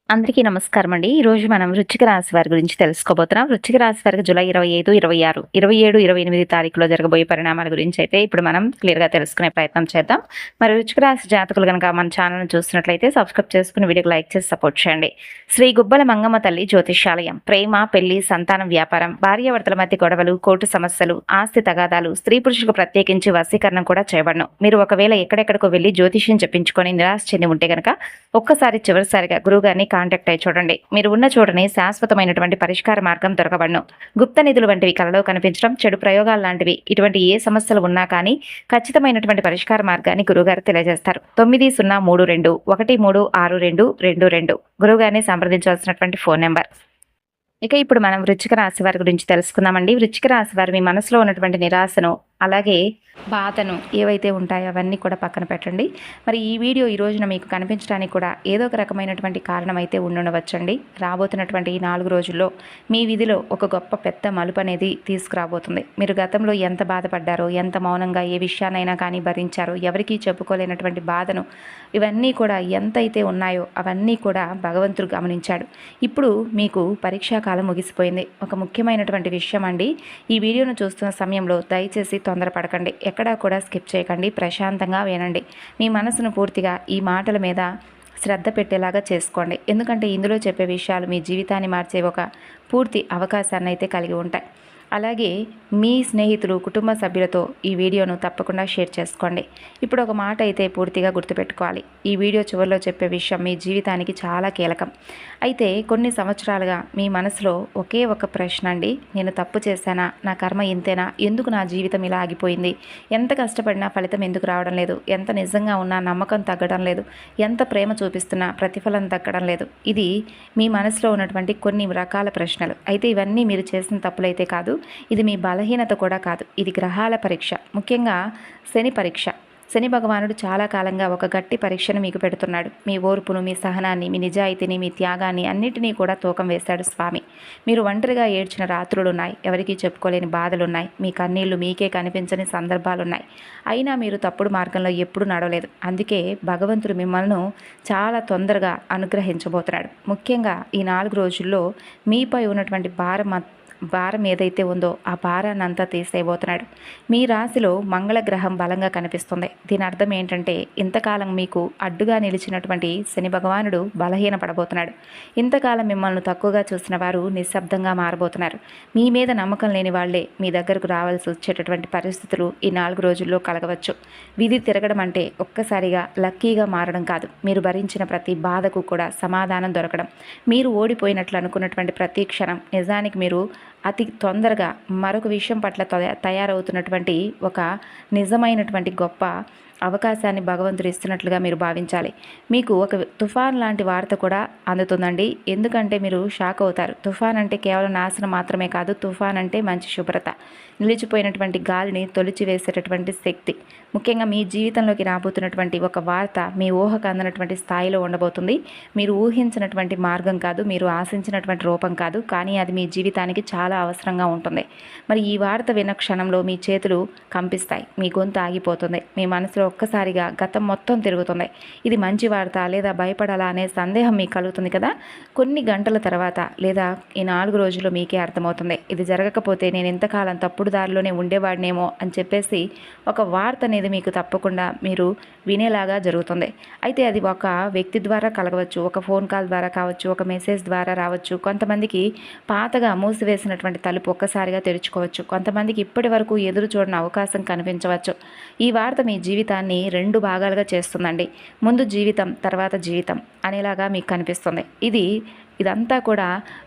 అందరికీ నమస్కారం అండి. ఈరోజు మనం వృశ్చిక రాశి వారి గురించి తెలుసుకోబోతున్నాం. వృశ్చిక రాశి వారికి జూలై 25, 26, 27, 28 తారీఖులో జరగబోయే పరిణామాల గురించి అయితే ఇప్పుడు మనం క్లియర్‌గా తెలుసుకునే ప్రయత్నం చేద్దాం. మరి వృశ్చిక రాశి జాతకులు గనక మన ఛానెల్‌ని చూస్తున్నట్లయితే సబ్స్క్రైబ్ చేసుకొని వీడియోకి లైక్ చేసి సపోర్ట్ చేయండి. శ్రీ గుబ్బల మంగమ్మ తల్లి జ్యోతిష్యాలయం. ప్రేమ, పెళ్లి, సంతానం, వ్యాపారం, భార్యాభర్తల మధ్య గొడవలు, కోర్టు సమస్యలు, ఆస్తి తగాదాలు, స్త్రీ పురుషులకు ప్రత్యేకించి వశీకరణం కూడా చేయబడును. మీరు ఒకవేళ ఎక్కడెక్కడికో వెళ్లి జ్యోతిష్యం చెప్పించుకొని నిరాశ చెంది ఉంటే గనక ఒక్కసారి చివరిసారిగా గురువుగారిని కాంటాక్ట్ అయి చూడండి. మీరు ఉన్న చోటనే శాశ్వతమైనటువంటి పరిష్కార మార్గం దొరకబడను. గుప్త నిధులు వంటివి కలలో కనిపించడం, చెడు ప్రయోగాలు లాంటివి ఇటువంటి ఏ సమస్యలు ఉన్నా కానీ ఖచ్చితమైనటువంటి పరిష్కార మార్గాన్ని గురువుగారు తెలియజేస్తారు. 9032136222 గురువుగారిని సంప్రదించవలసినటువంటి ఫోన్ నెంబర్. ఇక ఇప్పుడు మనం వృశ్చిక రాశి వారి గురించి తెలుసుకుందామండి. వృశ్చిక రాశి వారు మీ మనసులో ఉన్నటువంటి నిరాశను, అలాగే బాధను ఏవైతే ఉంటాయో అవన్నీ కూడా పక్కన పెట్టండి. మరి ఈ వీడియో ఈ రోజున మీకు కనిపించడానికి కూడా ఏదో ఒక రకమైనటువంటి కారణం అయితే ఉండుండవచ్చండి. రాబోతున్నటువంటి ఈ 4 రోజుల్లో మీ విధిలో ఒక గొప్ప పెద్ద మలుపు అనేది తీసుకురాబోతుంది. మీరు గతంలో ఎంత బాధపడ్డారో, ఎంత మౌనంగా ఏ విషయాన్నైనా కానీ భరించారో, ఎవరికీ చెప్పుకోలేనటువంటి బాధను, ఇవన్నీ కూడా ఎంతైతే ఉన్నాయో అవన్నీ కూడా భగవంతుడు గమనించాడు. ఇప్పుడు మీకు పరీక్షాకాలం ముగిసిపోయింది. ఒక ముఖ్యమైనటువంటి విషయం అండి, ఈ వీడియోను చూస్తున్న సమయంలో దయచేసి తొందరపడకండి. ఎక్కడా కూడా స్కిప్ చేయకండి. ప్రశాంతంగా వినండి. మీ మనసును పూర్తిగా ఈ మాటల మీద శ్రద్ధ పెట్టేలాగా చేసుకోండి. ఎందుకంటే ఇందులో చెప్పే విషయాలు మీ జీవితాన్ని మార్చే ఒక పూర్తి అవకాశాన్ని అయితే కలిగి ఉంటాయి. అలాగే మీ స్నేహితులు, కుటుంబ సభ్యులతో ఈ వీడియోను తప్పకుండా షేర్ చేసుకోండి. ఇప్పుడు ఒక మాట అయితే పూర్తిగా గుర్తుపెట్టుకోవాలి. ఈ వీడియో చివరిలో చెప్పే విషయం మీ జీవితానికి చాలా కీలకం. అయితే కొన్ని సంవత్సరాలుగా మీ మనసులో ఒకే ఒక ప్రశ్న అండి, నేను తప్పు చేశానా, నా కర్మ ఇంతేనా, ఎందుకు నా జీవితం ఇలా ఆగిపోయింది, ఎంత కష్టపడినా ఫలితం ఎందుకు రావడం లేదు, ఎంత నిజంగా ఉన్నా నమ్మకం తగ్గడం లేదు, ఎంత ప్రేమ చూపిస్తున్నా ప్రతిఫలం దక్కడం లేదు. ఇది మీ మనసులో ఉన్నటువంటి కొన్ని రకాల ప్రశ్నలు. అయితే ఇవన్నీ మీరు చేసిన తప్పులైతే కాదు, ఇది మీ బలహీనత కూడా కాదు. ఇది గ్రహాల పరీక్ష, ముఖ్యంగా శని పరీక్ష. శని భగవానుడు చాలా కాలంగా ఒక గట్టి పరీక్షను మీకు పెడుతున్నాడు. మీ ఓర్పును, మీ సహనాన్ని, మీ నిజాయితీని, మీ త్యాగాన్ని అన్నిటినీ కూడా తూకం వేశాడు స్వామి. మీరు ఒంటరిగా ఏడ్చిన రాత్రులున్నాయి, ఎవరికీ చెప్పుకోలేని బాధలున్నాయి, మీ కన్నీళ్లు మీకే కనిపించని సందర్భాలున్నాయి. అయినా మీరు తప్పుడు మార్గంలో ఎప్పుడూ నడవలేదు. అందుకే భగవంతుడు మిమ్మల్ని చాలా తొందరగా అనుగ్రహించబోతున్నాడు. ముఖ్యంగా ఈ 4 రోజుల్లో మీపై ఉన్నటువంటి భారం ఏదైతే ఉందో ఆ భారాన్ని అంతా తీసేయబోతున్నాడు. మీ రాశిలో మంగళగ్రహం బలంగా కనిపిస్తుంది. దీని అర్థం ఏంటంటే ఇంతకాలం మీకు అడ్డుగా నిలిచినటువంటి శని భగవానుడు బలహీనపడబోతున్నాడు. ఇంతకాలం మిమ్మల్ని తక్కువగా చూసిన వారు నిశ్శబ్దంగా మారబోతున్నారు. మీ మీద నమ్మకం లేని వాళ్లే మీ దగ్గరకు రావాల్సి వచ్చేటటువంటి పరిస్థితులు ఈ 4 రోజుల్లో కలగవచ్చు. విధి తిరగడం అంటే ఒక్కసారిగా లక్కీగా మారడం కాదు, మీరు భరించిన ప్రతి బాధకు కూడా సమాధానం దొరకడం. మీరు ఓడిపోయినట్లు అనుకున్నటువంటి ప్రతి క్షణం నిజానికి మీరు అతి తొందరగా మరొక విషయం పట్ల తయారవుతున్నటువంటి ఒక నిజమైనటువంటి గొప్ప అవకాశాన్ని భగవంతుడు ఇస్తున్నట్లుగా మీరు భావించాలి. మీకు ఒక తుఫాన్ లాంటి వార్త కూడా అందుతుందండి. ఎందుకంటే మీరు షాక్ అవుతారు. తుఫాన్ అంటే కేవలం నాశనం మాత్రమే కాదు, తుఫాన్ అంటే మంచి శుభ్రత, నిలిచిపోయినటువంటి గాలిని తొలిచివేసేటటువంటి శక్తి. ముఖ్యంగా మీ జీవితంలోకి రాబోతున్నటువంటి ఒక వార్త మీ ఊహకు అందనటువంటి స్థాయిలో ఉండబోతుంది. మీరు ఊహించినటువంటి మార్గం కాదు, మీరు ఆశించినటువంటి రూపం కాదు, కానీ అది మీ జీవితానికి చాలా అవసరంగా ఉంటుంది. మరి ఈ వార్త విన్న క్షణంలో మీ చేతులు కంపిస్తాయి, మీ గొంతు ఆగిపోతుంది, మీ మనసులో ఒక్కసారిగా గతం మొత్తం తిరుగుతుంది. ఇది మంచి వార్త లేదా భయపడాలా అనే సందేహం మీకు కలుగుతుంది కదా. కొన్ని గంటల తర్వాత లేదా ఈ 4 రోజుల్లో మీకే అర్థమవుతుంది, ఇది జరగకపోతే నేను ఇంతకాలం తప్పుడు దారిలోనే ఉండేవాడినేమో అని చెప్పేసి ఒక వార్త అనేది మీకు తప్పకుండా మీరు వినేలాగా జరుగుతుంది. అయితే అది ఒక వ్యక్తి ద్వారా కలగవచ్చు, ఒక ఫోన్ కాల్ ద్వారా కావచ్చు, ఒక మెసేజ్ ద్వారా రావచ్చు. కొంతమందికి పాతగా మూసివేసినటువంటి తలుపు ఒక్కసారిగా తెరుచుకోవచ్చు. కొంతమందికి ఇప్పటి వరకు ఎదురు చూడని అవకాశం కనిపించవచ్చు. ఈ వార్త మీ జీవితాన్ని 2 భాగాలుగా చేస్తుందండి. ముందు జీవితం, తర్వాత జీవితం అనేలాగా మీకు కనిపిస్తుంది. ఇదంతా కూడా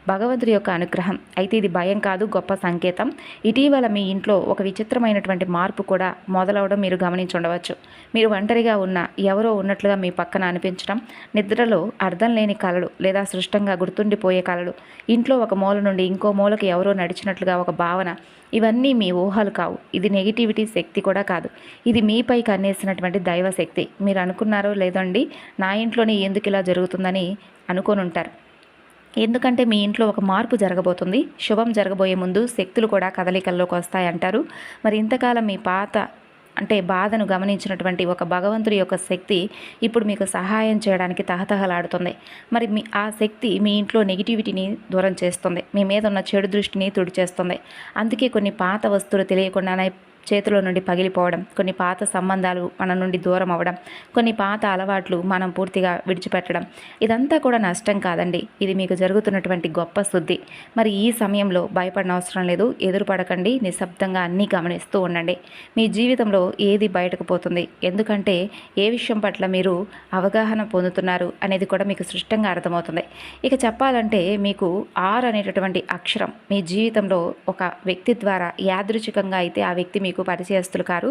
భగవంతుడి యొక్క అనుగ్రహం. అయితే ఇది భయం కాదు, గొప్ప సంకేతం. ఇటీవల మీ ఇంట్లో ఒక విచిత్రమైనటువంటి మార్పు కూడా మొదలవడం మీరు గమనించి ఉండవచ్చు. మీరు ఒంటరిగా ఉన్న ఎవరో ఉన్నట్లుగా మీ పక్కన అనిపించడం, నిద్రలో అర్థం లేని కలలు లేదా సృష్టంగా గుర్తుండిపోయే కలలు, ఇంట్లో ఒక మూల నుండి ఇంకో మూలకి ఎవరో నడిచినట్లుగా ఒక భావన, ఇవన్నీ మీ ఊహలు కావు. ఇది నెగిటివిటీ శక్తి కూడా కాదు. ఇది మీపై కన్నేసినటువంటి దైవశక్తి. మీరు అనుకున్నారో లేదండి, నా ఇంట్లోనే ఎందుకు ఇలా జరుగుతుందని అనుకొని ఉంటారు. ఎందుకంటే మీ ఇంట్లో ఒక మార్పు జరగబోతుంది. శుభం జరగబోయే ముందు శక్తులు కూడా కదలికల్లోకి వస్తాయంటారు. మరి ఇంతకాలం మీ పాత అంటే బాధను గమనించినటువంటి ఒక భగవంతుడి యొక్క శక్తి ఇప్పుడు మీకు సహాయం చేయడానికి తహతహలాడుతుంది. మరి ఆ శక్తి మీ ఇంట్లో నెగిటివిటీని దూరం చేస్తుంది, మీ మీద ఉన్న చెడు దృష్టిని తుడిచేస్తుంది. అందుకే కొన్ని పాత వస్తువులు తెలియకుండానే చేతిలో నుండి పగిలిపోవడం, కొన్ని పాత సంబంధాలు మన నుండి దూరం అవ్వడం, కొన్ని పాత అలవాట్లు మనం పూర్తిగా విడిచిపెట్టడం, ఇదంతా కూడా నష్టం కాదండి, ఇది మీకు జరుగుతున్నటువంటి గొప్ప శుద్ధి. మరి ఈ సమయంలో భయపడిన అవసరం లేదు, ఎదురుపడకండి, నిశ్శబ్దంగా అన్నీ గమనిస్తూ ఉండండి. మీ జీవితంలో ఏది బయటకు పోతుంది, ఎందుకంటే ఏ విషయం పట్ల మీరు అవగాహన పొందుతున్నారు అనేది కూడా మీకు స్పష్టంగా అర్థమవుతుంది. ఇక చెప్పాలంటే మీకు 6 అనేటటువంటి అక్షరం మీ జీవితంలో ఒక వ్యక్తి ద్వారా యాదృచ్ఛికంగా అయితే ఆ వ్యక్తి మీకు పరిచయస్తులు కారు,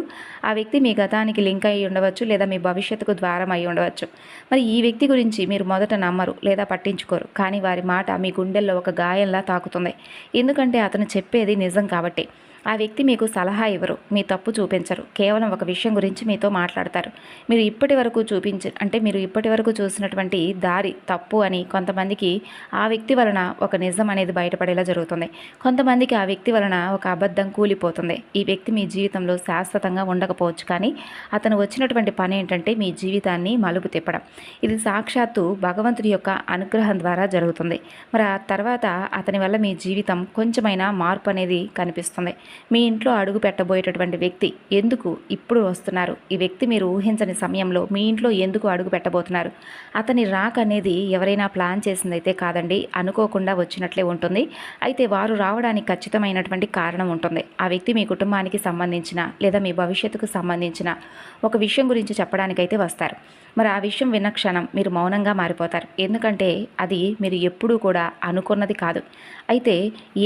ఆ వ్యక్తి మీ గతానికి లింక్ అయి ఉండవచ్చు, లేదా మీ భవిష్యత్తుకు ద్వారం అయి ఉండవచ్చు. మరి ఈ వ్యక్తి గురించి మీరు మొదట నమ్మరు లేదా పట్టించుకోరు, కానీ వారి మాట మీ గుండెల్లో ఒక గాయంలా తాకుతుంది. ఎందుకంటే అతను చెప్పేది నిజం కాబట్టి. ఆ వ్యక్తి మీకు సలహా ఇవ్వరు, మీ తప్పు చూపించరు, కేవలం ఒక విషయం గురించి మీతో మాట్లాడతారు. మీరు ఇప్పటి వరకు చూసినటువంటి దారి తప్పు అని కొంతమందికి ఆ వ్యక్తి వలన ఒక నిజం అనేది బయటపడేలా జరుగుతుంది. కొంతమందికి ఆ వ్యక్తి వలన ఒక అబద్ధం కూలిపోతుంది. ఈ వ్యక్తి మీ జీవితంలో శాశ్వతంగా ఉండకపోవచ్చు, కానీ అతను వచ్చినటువంటి పని ఏంటంటే మీ జీవితాన్ని మలుపు తిప్పడం. ఇది సాక్షాత్తు భగవంతుడి యొక్క అనుగ్రహం ద్వారా జరుగుతుంది. మరి ఆ తర్వాత అతని వల్ల మీ జీవితం కొంచెమైనా మార్పు అనేది కనిపిస్తుంది. మీ ఇంట్లో అడుగు పెట్టబోయేటటువంటి వ్యక్తి ఎందుకు ఇప్పుడు వస్తున్నారు, ఈ వ్యక్తి మీరు ఊహించని సమయంలో మీ ఇంట్లో ఎందుకు అడుగు పెట్టబోతున్నారు, అతని రాక అనేది ఎవరైనా ప్లాన్ చేసిందైతే కాదండి, అనుకోకుండా వచ్చినట్లే ఉంటుంది. అయితే వారు రావడానికి ఖచ్చితమైనటువంటి కారణం ఉంటుంది. ఆ వ్యక్తి మీ కుటుంబానికి సంబంధించిన లేదా మీ భవిష్యత్తుకు సంబంధించిన ఒక విషయం గురించి చెప్పడానికైతే వస్తారు. మరి ఆ విషయం విన్న క్షణం మీరు మౌనంగా మారిపోతారు, ఎందుకంటే అది మీరు ఎప్పుడూ కూడా అనుకున్నది కాదు. అయితే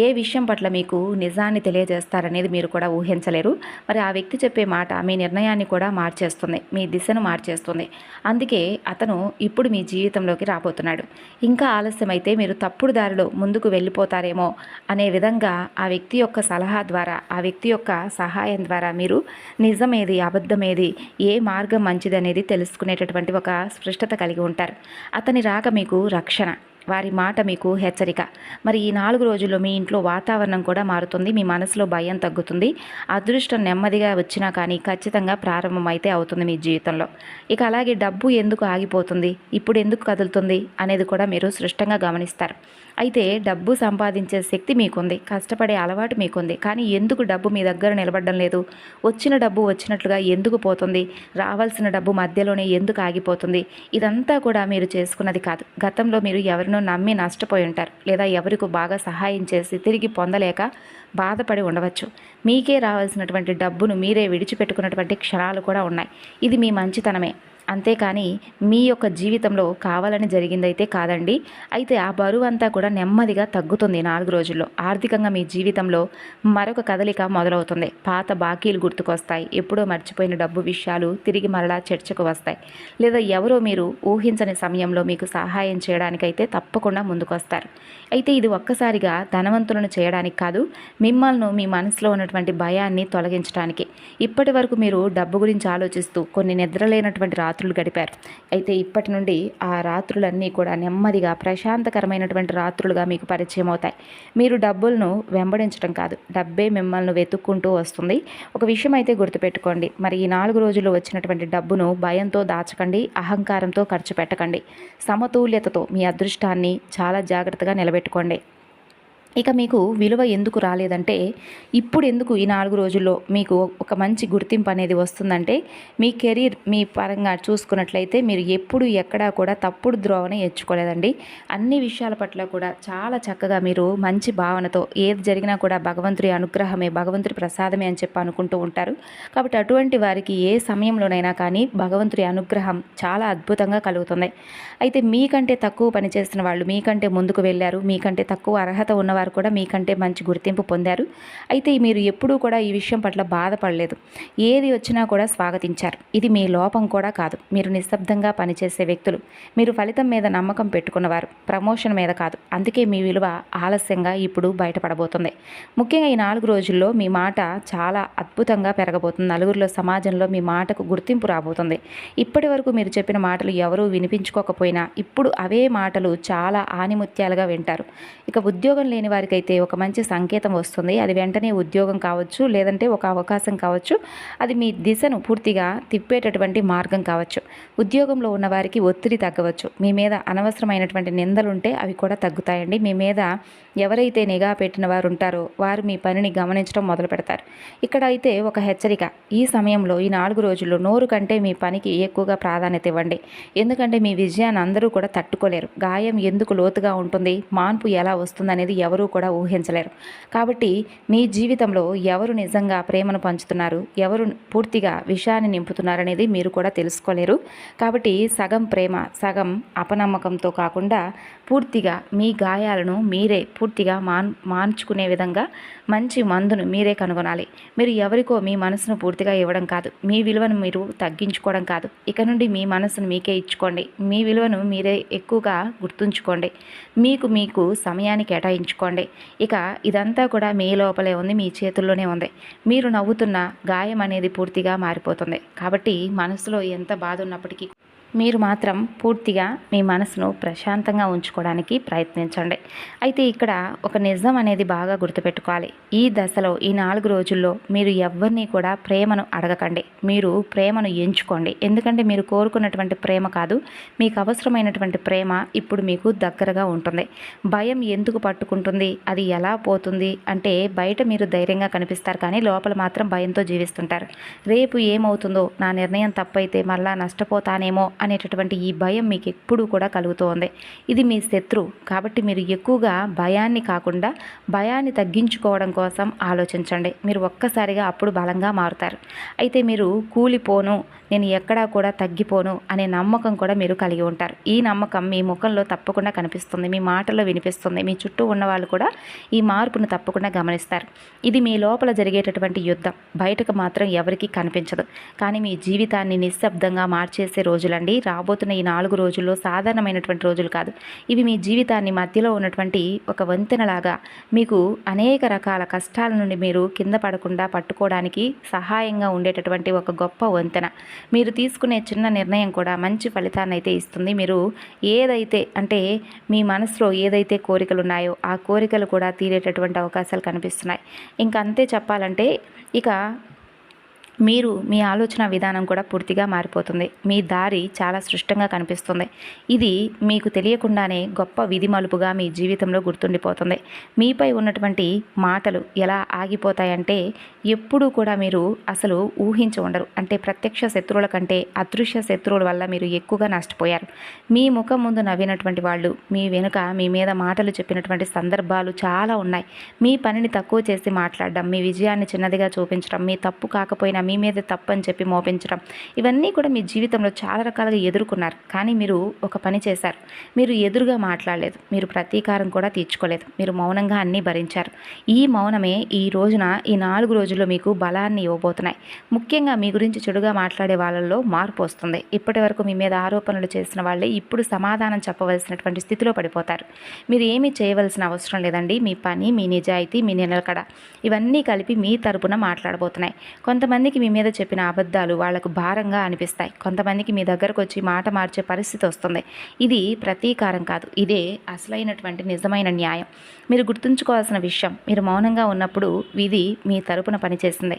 ఏ విషయం పట్ల మీకు నిజాన్ని తెలియజేస్తారనేది మీరు కూడా ఊహించలేరు. మరి ఆ వ్యక్తి చెప్పే మాట మీ నిర్ణయాన్ని కూడా మార్చేస్తుంది, మీ దిశను మార్చేస్తుంది. అందుకే అతను ఇప్పుడు మీ జీవితంలోకి రాబోతున్నాడు. ఇంకా ఆలస్యమైతే మీరు తప్పుడు దారిలో ముందుకు వెళ్ళిపోతారేమో అనే విధంగా ఆ వ్యక్తి యొక్క సలహా ద్వారా, ఆ వ్యక్తి యొక్క సహాయం ద్వారా మీరు నిజమేది అబద్ధమేది, ఏ మార్గం మంచిది అనేది తెలుసుకునేటటువంటి ఒక స్పష్టత కలిగి ఉంటారు. అతని రాక మీకు రక్షణ, వారి మాట మీకు హెచ్చరిక. మరి ఈ 4 రోజుల్లో మీ ఇంట్లో వాతావరణం కూడా మారుతుంది, మీ మనసులో భయం తగ్గుతుంది, అదృష్టం నెమ్మదిగా వచ్చినా కానీ ఖచ్చితంగా ప్రారంభమైతే అవుతుంది మీ జీవితంలో. ఇక అలాగే డబ్బు ఎందుకు ఆగిపోతుంది, ఇప్పుడు ఎందుకు కదులుతుంది అనేది కూడా మీరు స్పష్టంగా గమనిస్తారు. అయితే డబ్బు సంపాదించే శక్తి మీకుంది, కష్టపడే అలవాటు మీకుంది, కానీ ఎందుకు డబ్బు మీ దగ్గర నిలబడడం లేదు, వచ్చిన డబ్బు వచ్చినట్లుగా ఎందుకు పోతుంది, రావాల్సిన డబ్బు మధ్యలోనే ఎందుకు ఆగిపోతుంది, ఇదంతా కూడా మీరు చేసుకున్నది కాదు. గతంలో మీరు ఎవరినో నమ్మి నష్టపోయి ఉంటారు, లేదా ఎవరికి బాగా సహాయం చేసి తిరిగి పొందలేక బాధపడి ఉండవచ్చు. మీకే రావాల్సినటువంటి డబ్బును మీరే విడిచిపెట్టుకున్నటువంటి క్షణాలు కూడా ఉన్నాయి. ఇది మీ మంచితనమే, అంతేకాని మీ యొక్క జీవితంలో కావాలని జరిగిందైతే కాదండి. అయితే ఆ బరువు అంతా కూడా నెమ్మదిగా తగ్గుతుంది 4 రోజుల్లో. ఆర్థికంగా మీ జీవితంలో మరొక కదలిక మొదలవుతుంది. పాత బాకీలు గుర్తుకొస్తాయి, ఎప్పుడో మర్చిపోయిన డబ్బు విషయాలు తిరిగి మరలా చర్చకు వస్తాయి, లేదా ఎవరో మీరు ఊహించని సమయంలో మీకు సహాయం చేయడానికైతే తప్పకుండా ముందుకొస్తారు. అయితే ఇది ఒక్కసారిగా ధనవంతులను చేయడానికి కాదు, మిమ్మల్ని మీ మనసులో ఉన్నటువంటి భయాన్ని తొలగించడానికి. ఇప్పటి వరకు మీరు డబ్బు గురించి ఆలోచిస్తూ కొన్ని నిద్రలేనటువంటి రాత్రులు గడిపారు. అయితే ఇప్పటి నుండి ఆ రాత్రులన్నీ కూడా నెమ్మదిగా ప్రశాంతకరమైనటువంటి రాత్రులుగా మీకు పరిచయం అవుతాయి. మీరు డబ్బులను వెంబడించడం కాదు, డబ్బే మిమ్మల్ని వెతుక్కుంటూ వస్తుంది. ఒక విషయం అయితే గుర్తుపెట్టుకోండి, మరి ఈ 4 రోజుల్లో వచ్చినటువంటి డబ్బును భయంతో దాచకండి, అహంకారంతో ఖర్చు పెట్టకండి. సమతుల్యతతో మీ అదృష్టాన్ని చాలా జాగ్రత్తగా నిలబెట్టుకోండి. ఇక మీకు విలువ ఎందుకు రాలేదంటే, ఇప్పుడు ఎందుకు ఈ 4 రోజుల్లో మీకు ఒక మంచి గుర్తింపు అనేది వస్తుందంటే, మీ కెరీర్ మీ పరంగా చూసుకున్నట్లయితే మీరు ఎప్పుడు ఎక్కడా కూడా తప్పుడు ద్రోవని ఎంచుకోలేదండి. అన్ని విషయాల పట్ల కూడా చాలా చక్కగా మీరు మంచి భావనతో ఏది జరిగినా కూడా భగవంతుడి అనుగ్రహమే, భగవంతుడి ప్రసాదమే అని చెప్పి అనుకుంటూ ఉంటారు. కాబట్టి అటువంటి వారికి ఏ సమయంలోనైనా కానీ భగవంతుడి అనుగ్రహం చాలా అద్భుతంగా కలుగుతుంది. అయితే మీకంటే తక్కువ పనిచేసిన వాళ్ళు మీకంటే ముందుకు వెళ్ళారు, మీకంటే తక్కువ అర్హత ఉన్నవారు కూడా మీకంటే మంచి గుర్తింపు పొందారు. అయితే మీరు ఎప్పుడూ కూడా ఈ విషయం పట్ల బాధపడలేదు, ఏది వచ్చినా కూడా స్వాగతించారు. ఇది మీ లోపం కూడా కాదు, మీరు నిశ్శబ్దంగా పనిచేసే వ్యక్తులు, మీరు ఫలితం మీద నమ్మకం పెట్టుకున్నవారు, ప్రమోషన్ మీద కాదు. అందుకే మీ విలువ ఆలస్యంగా ఇప్పుడు బయటపడబోతుంది. ముఖ్యంగా ఈ 4 రోజుల్లో మీ మాట చాలా అద్భుతంగా పెరగబోతుంది. నలుగురిలో సమాజంలో మీ మాటకు గుర్తింపు రాబోతుంది. ఇప్పటి వరకు మీరు చెప్పిన మాటలు ఎవరూ వినిపించుకోకపోయినా ఇప్పుడు అవే మాటలు చాలా ఆనిముత్యాలుగా వింటారు. ఇక ఉద్యోగం లేని వారికైతే ఒక మంచి సంకేతం వస్తుంది. అది వెంటనే ఉద్యోగం కావచ్చు, లేదంటే ఒక అవకాశం కావచ్చు, అది మీ దిశను పూర్తిగా తిప్పేటటువంటి మార్గం కావచ్చు. ఉద్యోగంలో ఉన్న వారికి ఒత్తిడి తగ్గవచ్చు. మీ మీద అనవసరమైనటువంటి నిందలుంటే అవి కూడా తగ్గుతాయండి. మీ మీద ఎవరైతే నిఘా పెట్టిన వారు ఉంటారో వారు మీ పనిని గమనించడం మొదలు పెడతారు. ఇక్కడ అయితే ఒక హెచ్చరిక, ఈ సమయంలో ఈ 4 రోజుల్లో నోరు కంటే మీ పనికి ఎక్కువగా ప్రాధాన్యత ఇవ్వండి. ఎందుకంటే మీ విజయాన్ని అందరూ కూడా తట్టుకోలేరు. గాయం ఎందుకు లోతుగా ఉంటుంది, మార్పు ఎలా వస్తుందనేది ఎవరూ కూడా ఊహించలేరు. కాబట్టి మీ జీవితంలో ఎవరు నిజంగా ప్రేమను పంచుతున్నారు, ఎవరు పూర్తిగా విషయాన్ని నింపుతున్నారనేది మీరు కూడా తెలుసుకోలేరు. కాబట్టి సగం ప్రేమ సగం అపనమ్మకంతో కాకుండా పూర్తిగా మీ గాయాలను మీరే పూర్తిగా మార్చుకునే విధంగా మంచి మందును మీరే కనుగొనాలి. మీరు ఎవరికో మీ మనసును పూర్తిగా ఇవ్వడం కాదు, మీ విలువను మీరు తగ్గించుకోవడం కాదు. ఇక నుండి మీ మనసును మీకే ఇచ్చుకోండి. మీ విలువను మీరే ఎక్కువగా గుర్తుంచుకోండి. మీకు సమయాన్ని కేటాయించుకోండి. ఇక ఇదంతా కూడా మీ లోపలే ఉంది, మీ చేతుల్లోనే ఉంది. మీరు నవ్వుతున్న గాయం అనేది పూర్తిగా మారిపోతుంది. కాబట్టి మనసులో ఎంత బాధ ఉన్నప్పటికీ మీరు మాత్రం పూర్తిగా మీ మనసును ప్రశాంతంగా ఉంచుకోవడానికి ప్రయత్నించండి. అయితే ఇక్కడ ఒక నిజం అనేది బాగా గుర్తుపెట్టుకోవాలి. ఈ దశలో ఈ 4 రోజుల్లో మీరు ఎవరిని కూడా ప్రేమను అడగకండి. మీరు ప్రేమను ఎంచుకోండి. ఎందుకంటే మీరు కోరుకున్నటువంటి ప్రేమ కాదు, మీకు అవసరమైనటువంటి ప్రేమ ఇప్పుడు మీకు దగ్గరగా ఉంటుంది. భయం ఎందుకు పట్టుకుంటుంది, అది ఎలా పోతుంది అంటే బయట మీరు ధైర్యంగా కనిపిస్తారు, కానీ లోపల మాత్రం భయంతో జీవిస్తుంటారు. రేపు ఏమవుతుందో, నా నిర్ణయం తప్పైతే మళ్ళా నష్టపోతానేమో అనేటటువంటి ఈ భయం మీకు ఎప్పుడూ కూడా కలుగుతూ ఉంది. ఇది మీ శత్రువు. కాబట్టి మీరు ఎక్కువగా భయాన్ని కాకుండా భయాన్ని తగ్గించుకోవడం కోసం ఆలోచించండి. మీరు ఒక్కసారిగా అప్పుడు బలంగా మారుతారు. అయితే మీరు కూలిపోను, నేను ఎక్కడా కూడా తగ్గిపోను అనే నమ్మకం కూడా మీరు కలిగి ఉంటారు. ఈ నమ్మకం మీ ముఖంలో తప్పకుండా కనిపిస్తుంది, మీ మాటల్లో వినిపిస్తుంది. మీ చుట్టూ ఉన్న వాళ్ళు కూడా ఈ మార్పును తప్పకుండా గమనిస్తారు. ఇది మీ లోపల జరిగేటటువంటి యుద్ధం, బయటకు మాత్రం ఎవరికీ కనిపించదు. కానీ మీ జీవితాన్ని నిశ్శబ్దంగా మార్చేసే రోజులండి రాబోతున్న ఈ 4 రోజుల్లో సాధారణమైనటువంటి రోజులు కాదు. ఇవి మీ జీవితాన్ని మధ్యలో ఉన్నటువంటి ఒక వంతెనలాగా మీకు అనేక రకాల కష్టాల నుండి మీరు కింద పడకుండా పట్టుకోవడానికి సహాయంగా ఉండేటటువంటి ఒక గొప్ప వంతెన. మీరు తీసుకునే చిన్న నిర్ణయం కూడా మంచి ఫలితాన్ని అయితే ఇస్తుంది. మీరు ఏదైతే అంటే మీ మనసులో ఏదైతే కోరికలు ఉన్నాయో ఆ కోరికలు కూడా తీరేటటువంటి అవకాశాలు కనిపిస్తున్నాయి. ఇంకంతే చెప్పాలంటే ఇక మీరు మీ ఆలోచన విధానం కూడా పూర్తిగా మారిపోతుంది. మీ దారి చాలా స్పష్టంగా కనిపిస్తుంది. ఇది మీకు తెలియకుండానే గొప్ప విధి మలుపుగా మీ జీవితంలో గుర్తుండిపోతుంది. మీపై ఉన్నటువంటి మాటలు ఎలా ఆగిపోతాయంటే ఎప్పుడూ కూడా మీరు అసలు ఊహించి ఉండరు. అంటే ప్రత్యక్ష శత్రువుల కంటే అదృశ్య శత్రువుల వల్ల మీరు ఎక్కువగా నష్టపోయారు. మీ ముఖం ముందు నవ్వినటువంటి వాళ్ళు మీ వెనుక మీ మీద మాటలు చెప్పినటువంటి సందర్భాలు చాలా ఉన్నాయి. మీ పనిని తక్కువ చేసి మాట్లాడడం, మీ విజయాన్ని చిన్నదిగా చూపించడం, మీ తప్పు కాకపోయినా మీ మీద తప్పు అని చెప్పి మోపించడం, ఇవన్నీ కూడా మీ జీవితంలో చాలా రకాలుగా ఎదుర్కొన్నారు. కానీ మీరు ఒక పని చేశారు. మీరు ఎదురుగా మాట్లాడలేదు, మీరు ప్రతీకారం కూడా తీర్చుకోలేదు, మీరు మౌనంగా అన్నీ భరించారు. ఈ మౌనమే ఈ రోజున ఈ 4 రోజుల్లో మీకు బలాన్ని ఇవ్వబోతున్నాయి. ముఖ్యంగా మీ గురించి చెడుగా మాట్లాడే వాళ్ళల్లో మార్పు వస్తుంది. ఇప్పటి వరకు మీ మీద ఆరోపణలు చేసిన వాళ్ళే ఇప్పుడు సమాధానం చెప్పవలసినటువంటి స్థితిలో పడిపోతారు. మీరు ఏమీ చేయవలసిన అవసరం లేదండి. మీ పని, మీ నిజాయితీ, మీ నిలకడ ఇవన్నీ కలిపి మీ తరపున మాట్లాడబోతున్నాయి. కొంతమందికి మీ మీద చెప్పిన అబద్ధాలు వాళ్లకు భారంగా అనిపిస్తాయి. కొంతమందికి మీ దగ్గరకు వచ్చి మాట మార్చే పరిస్థితి వస్తుంది. ఇది ప్రతీకారం కాదు, ఇదే అసలైనటువంటి నిజమైన న్యాయం. మీరు గుర్తుంచుకోవాల్సిన విషయం, మీరు మౌనంగా ఉన్నప్పుడు విధి మీ తరపున పనిచేసింది.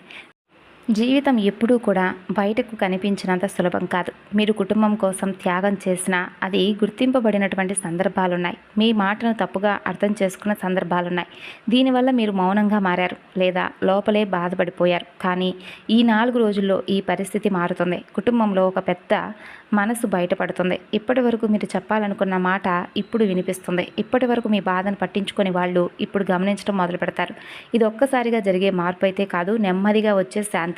జీవితం ఎప్పుడూ కూడా బయటకు కనిపించినంత సులభం కాదు. మీరు కుటుంబం కోసం త్యాగం చేసినా అది గుర్తింపబడినటువంటి సందర్భాలున్నాయి. మీ మాటను తప్పుగా అర్థం చేసుకున్న సందర్భాలున్నాయి. దీనివల్ల మీరు మౌనంగా మారారు లేదా లోపలే బాధపడిపోయారు. కానీ ఈ 4 రోజుల్లో ఈ పరిస్థితి మారుతుంది. కుటుంబంలో ఒక పెద్ద మనసు బయటపడుతుంది. ఇప్పటి వరకు మీరు చెప్పాలనుకున్న మాట ఇప్పుడు వినిపిస్తుంది. ఇప్పటి వరకు మీ బాధను పట్టించుకొని వాళ్ళు ఇప్పుడు గమనించడం మొదలు పెడతారు. ఇది ఒక్కసారిగా జరిగే మార్పు అయితే కాదు, నెమ్మదిగా వచ్చే శాంతి.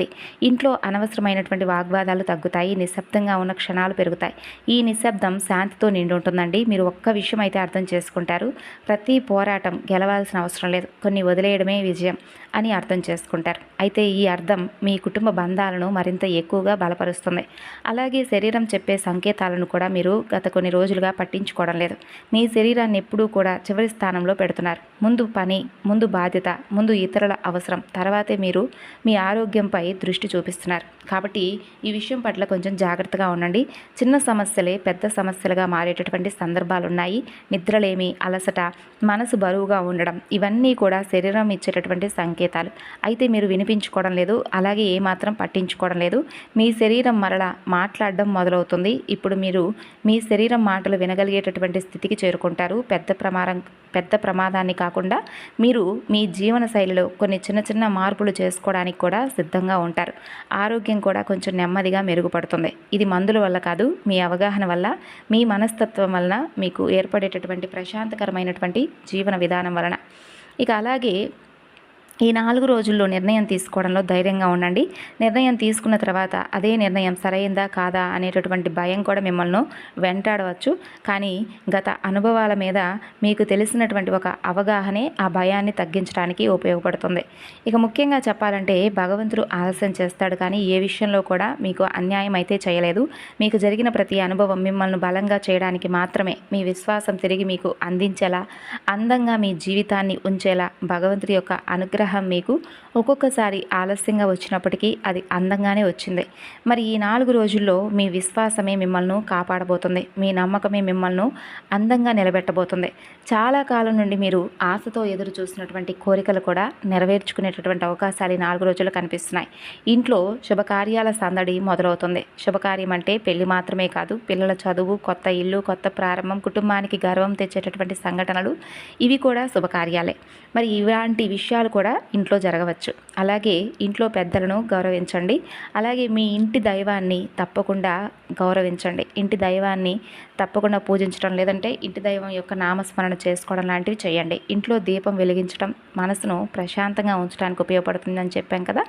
ఇంట్లో అనవసరమైనటువంటి వాగ్వాదాలు తగ్గుతాయి. నిశ్శబ్దంగా ఉన్న క్షణాలు పెరుగుతాయి. ఈ నిశ్శబ్దం శాంతితో నిండి ఉంటుందండి. మీరు ఒక్క విషయం అయితే అర్థం చేసుకుంటారు, ప్రతి పోరాటం గెలవాల్సిన అవసరం లేదు, కొన్ని వదిలేయడమే విజయం అని అర్థం చేసుకుంటారు. అయితే ఈ అర్థం మీ కుటుంబ బంధాలను మరింత ఎక్కువగా బలపరుస్తుంది. అలాగే శరీరం చెప్పే చెప్పే సంకేతాలను కూడా మీరు గత కొన్ని రోజులుగా పట్టించుకోవడం లేదు. మీ శరీరాన్ని ఎప్పుడూ కూడా చివరి స్థానంలో పెడుతున్నారు. ముందు పని, ముందు బాధ్యత, ముందు ఇతరుల అవసరం, తర్వాతే మీరు మీ ఆరోగ్యంపై దృష్టి చూపిస్తున్నారు. కాబట్టి ఈ విషయం పట్ల కొంచెం జాగ్రత్తగా ఉండండి. చిన్న సమస్యలే పెద్ద సమస్యలుగా మారేటటువంటి సందర్భాలు ఉన్నాయి. నిద్రలేమి, అలసట, మనసు బరువుగా ఉండడం ఇవన్నీ కూడా శరీరం ఇచ్చేటటువంటి సంకేతాలు. అయితే మీరు వినిపించుకోవడం లేదు, అలాగే ఏమాత్రం పట్టించుకోవడం లేదు. మీ శరీరం మరలా మాట్లాడడం మొదలవుతుంది. ఇప్పుడు మీరు మీ శరీరం మాటలు వినగలిగేటటువంటి స్థితికి చేరుకుంటారు. పెద్ద ప్రమాదాన్ని కాకుండా మీరు మీ జీవన శైలిలో కొన్ని చిన్న చిన్న మార్పులు చేసుకోవడానికి కూడా సిద్ధంగా ఉంటారు. ఆరోగ్యం కూడా కొంచెం నెమ్మదిగా మెరుగుపడుతుంది. ఇది మందుల వల్ల కాదు, మీ అవగాహన వల్ల, మీ మనస్తత్వం వలన మీకు ఏర్పడేటటువంటి ప్రశాంతకరమైనటువంటి జీవన విధానం వలన. ఇక అలాగే ఈ 4 రోజుల్లో నిర్ణయం తీసుకోవడంలో ధైర్యంగా ఉండండి. నిర్ణయం తీసుకున్న తర్వాత అదే నిర్ణయం సరైందా కాదా అనేటటువంటి భయం కూడా మిమ్మల్ని వెంటాడవచ్చు. కానీ గత అనుభవాల మీద మీకు తెలిసినటువంటి ఒక అవగాహనే ఆ భయాన్ని తగ్గించడానికి ఉపయోగపడుతుంది. ఇక ముఖ్యంగా చెప్పాలంటే భగవంతుడు ఆలస్యం చేస్తాడు, కానీ ఏ విషయంలో కూడా మీకు అన్యాయం అయితే చేయలేదు. మీకు జరిగిన ప్రతి అనుభవం మిమ్మల్ని బలంగా చేయడానికి మాత్రమే. మీ విశ్వాసం తిరిగి మీకు అందించేలా, అందంగా మీ జీవితాన్ని ఉంచేలా భగవంతుడి యొక్క అనుగ్రహం మీకు ఒక్కొక్కసారి ఆలస్యంగా వచ్చినప్పటికీ అది అందంగానే వచ్చింది. మరి ఈ 4 రోజుల్లో మీ విశ్వాసమే మిమ్మల్ని కాపాడబోతుంది. మీ నమ్మకమే మిమ్మల్ని అందంగా నిలబెట్టబోతుంది. చాలా కాలం నుండి మీరు ఆశతో ఎదురు చూసినటువంటి కోరికలు కూడా నెరవేర్చుకునేటటువంటి అవకాశాలు ఈ 4 రోజులు కనిపిస్తున్నాయి. ఇంట్లో శుభకార్యాల సందడి మొదలవుతుంది. శుభకార్యం అంటే పెళ్లి మాత్రమే కాదు, పిల్లల చదువు, కొత్త ఇల్లు, కొత్త ప్రారంభం, కుటుంబానికి గర్వం తెచ్చేటటువంటి సంఘటనలు ఇవి కూడా శుభకార్యాలే. మరి ఇలాంటి విషయాలు కూడా ఇంట్లో జరగవచ్చు. అలాగే ఇంట్లో పెద్దలను గౌరవించండి. అలాగే మీ ఇంటి దైవాన్ని తప్పకుండా గౌరవించండి. ఇంటి దైవాన్ని తప్పకుండా పూజించడం, లేదంటే ఇంటి దైవం యొక్క నామస్మరణ చేసుకోవడం లాంటివి చేయండి. ఇంట్లో దీపం వెలిగించడం మనసును ప్రశాంతంగా ఉంచడానికి ఉపయోగపడుతుందని చెప్పాం కదా.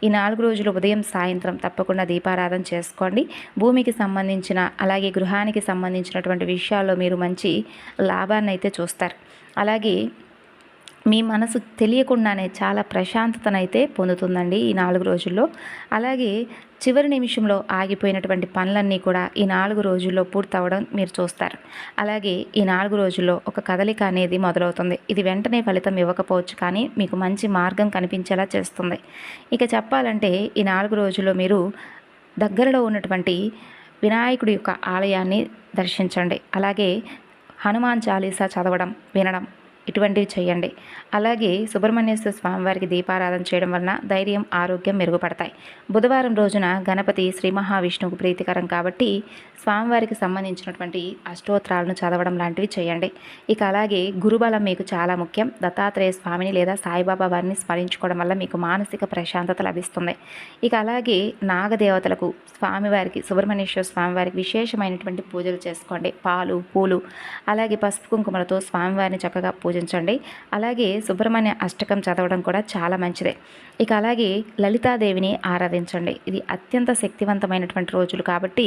ఈ 4 రోజులు ఉదయం సాయంత్రం తప్పకుండా దీపారాధన చేసుకోండి. భూమికి సంబంధించిన, అలాగే గృహానికి సంబంధించినటువంటి విషయాల్లో మీరు మంచి లాభాన్ని అయితే చూస్తారు. అలాగే మీ మనసు తెలియకుండానే చాలా ప్రశాంతతనైతే పొందుతుందండి ఈ 4 రోజుల్లో. అలాగే చివరి నిమిషంలో ఆగిపోయినటువంటి పనులన్నీ కూడా ఈ 4 రోజుల్లో పూర్తవడం మీరు చూస్తారు. అలాగే ఈ 4 రోజుల్లో ఒక కదలిక అనేది మొదలవుతుంది. ఇది వెంటనే ఫలితం ఇవ్వకపోవచ్చు, కానీ మీకు మంచి మార్గం కనిపించేలా చేస్తుంది. ఇక చెప్పాలంటే ఈ 4 రోజుల్లో మీరు దగ్గరలో ఉన్నటువంటి వినాయకుడి యొక్క ఆలయాన్ని దర్శించండి. అలాగే హనుమాన్ చాలీసా చదవడం, వినడం ఇటువంటివి చేయండి. అలాగే సుబ్రహ్మణ్యేశ్వర స్వామివారికి దీపారాధన చేయడం వలన ధైర్యం, ఆరోగ్యం మెరుగుపడతాయి. బుధవారం రోజున గణపతి శ్రీ మహావిష్ణువుకు ప్రీతికరం కాబట్టి స్వామివారికి సంబంధించినటువంటి అష్టోత్తరాలను చదవడం లాంటివి చేయండి. ఇక అలాగే గురుబలం మీకు చాలా ముఖ్యం. దత్తాత్రేయ స్వామిని లేదా సాయిబాబా వారిని స్మరించుకోవడం వల్ల మీకు మానసిక ప్రశాంతత లభిస్తుంది. ఇక అలాగే నాగదేవతలకు, స్వామివారికి, సుబ్రహ్మణ్యేశ్వర స్వామివారికి విశేషమైనటువంటి పూజలు చేసుకోండి. పాలు, పూలు, అలాగే పసుపు కుంకుమలతో స్వామివారిని చక్కగా పూజించండి. అలాగే సుబ్రహ్మణ్య అష్టకం చదవడం కూడా చాలా మంచిదే. ఇక అలాగే లలితాదేవిని ఆరాధించండి. ఇది అత్యంత శక్తివంతమైనటువంటి రోజులు కాబట్టి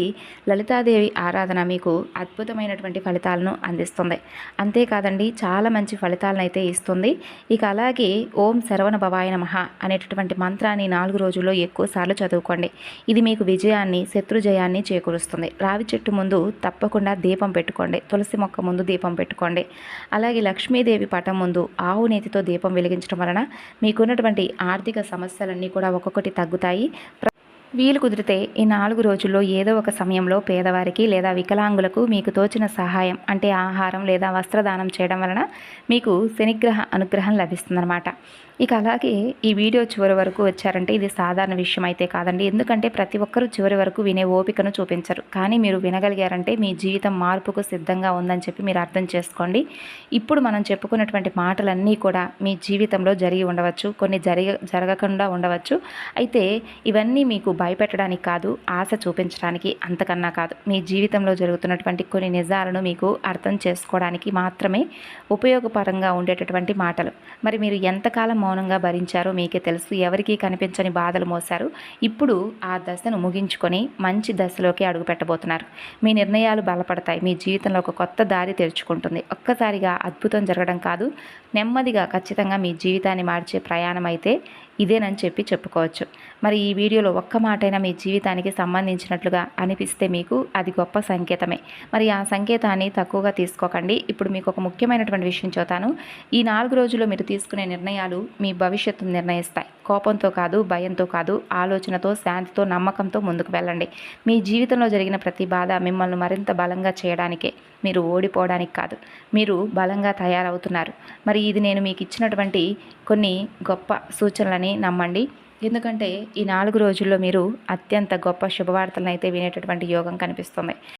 లలితాదేవి ఆరాధన మీకు అద్భుతమైనటువంటి ఫలితాలను అందిస్తుంది. అంతేకాదండి, చాలా మంచి ఫలితాలను అయితే ఇస్తుంది. ఇక అలాగే ఓం శరవణ భవాయ నమః అనేటటువంటి మంత్రాన్ని 4 రోజుల్లో ఎక్కువసార్లు చదువుకోండి. ఇది మీకు విజయాన్ని, శత్రుజయాన్ని చేకూరుస్తుంది. రావి చెట్టు ముందు తప్పకుండా దీపం పెట్టుకోండి. తులసి మొక్క ముందు దీపం పెట్టుకోండి. అలాగే లక్ష్మీదేవి పటం ముందు ఆవు నేతితో దీపం వెలిగించడం వలన మీకున్నటువంటి ఆర్థిక సమస్యలన్నీ కూడా ఒక్కొక్కటి తగ్గుతాయి. వీలు కుదిరితే ఈ 4 రోజుల్లో ఏదో ఒక సమయంలో పేదవారికి లేదా వికలాంగులకు మీకు తోచిన సహాయం అంటే ఆహారం లేదా వస్త్రదానం చేయడం వలన మీకు శనిగ్రహ అనుగ్రహం లభిస్తుందన్నమాట. ఇక అలాగే ఈ వీడియో చివరి వరకు వచ్చారంటే ఇది సాధారణ విషయం అయితే కాదండి. ఎందుకంటే ప్రతి ఒక్కరూ చివరి వరకు వినే ఓపికను చూపించరు. కానీ మీరు వినగలిగారంటే మీ జీవితం మార్పుకు సిద్ధంగా ఉందని చెప్పి మీరు అర్థం చేసుకోండి. ఇప్పుడు మనం చెప్పుకున్నటువంటి మాటలన్నీ కూడా మీ జీవితంలో జరిగి ఉండవచ్చు, కొన్ని జరగకుండా ఉండవచ్చు. అయితే ఇవన్నీ మీకు భయపెట్టడానికి కాదు, ఆశ చూపించడానికి, అంతకన్నా కాదు. మీ జీవితంలో జరుగుతున్నటువంటి కొన్ని నిజాలను మీకు అర్థం చేసుకోవడానికి మాత్రమే ఉపయోగపరంగా ఉండేటటువంటి మాటలు. మరి మీరు ఎంతకాలం మౌనంగా భరించారో మీకే తెలుసు. ఎవరికీ కనిపించని బాధలు మోసారు. ఇప్పుడు ఆ దశను ముగించుకొని మంచి దశలోకి అడుగు పెట్టబోతున్నారు. మీ నిర్ణయాలు బలపడతాయి. మీ జీవితంలో ఒక కొత్త దారి తెరుచుకుంటుంది. ఒక్కసారిగా అద్భుతం జరగడం కాదు, నెమ్మదిగా ఖచ్చితంగా మీ జీవితాన్ని మార్చే ప్రయాణం అయితే ఇదేనని చెప్పి చెప్పుకోవచ్చు. మరి ఈ వీడియోలో ఒక్క మాటైనా మీ జీవితానికి సంబంధించినట్లుగా అనిపిస్తే మీకు అది గొప్ప సంకేతమే. మరి ఆ సంకేతాన్ని తక్కువగా తీసుకోకండి. ఇప్పుడు మీకు ఒక ముఖ్యమైనటువంటి విషయం చెబుతాను. ఈ 4 రోజుల్లో మీరు తీసుకునే నిర్ణయాలు మీ భవిష్యత్తును నిర్ణయిస్తాయి. కోపంతో కాదు, భయంతో కాదు, ఆలోచనతో, శాంతితో, నమ్మకంతో ముందుకు వెళ్ళండి. మీ జీవితంలో జరిగిన ప్రతి బాధ మిమ్మల్ని మరింత బలంగా చేయడానికే, మీరు ఓడిపోవడానికి కాదు. మీరు బలంగా తయారవుతున్నారు. మరి ఇది నేను మీకు ఇచ్చినటువంటి కొన్ని గొప్ప సూచనలని నమ్మండి. ఎందుకంటే ఈ 4 రోజుల్లో మీరు అత్యంత గొప్ప శుభవార్తలను అయితే వినేటటువంటి యోగం కనిపిస్తుంది.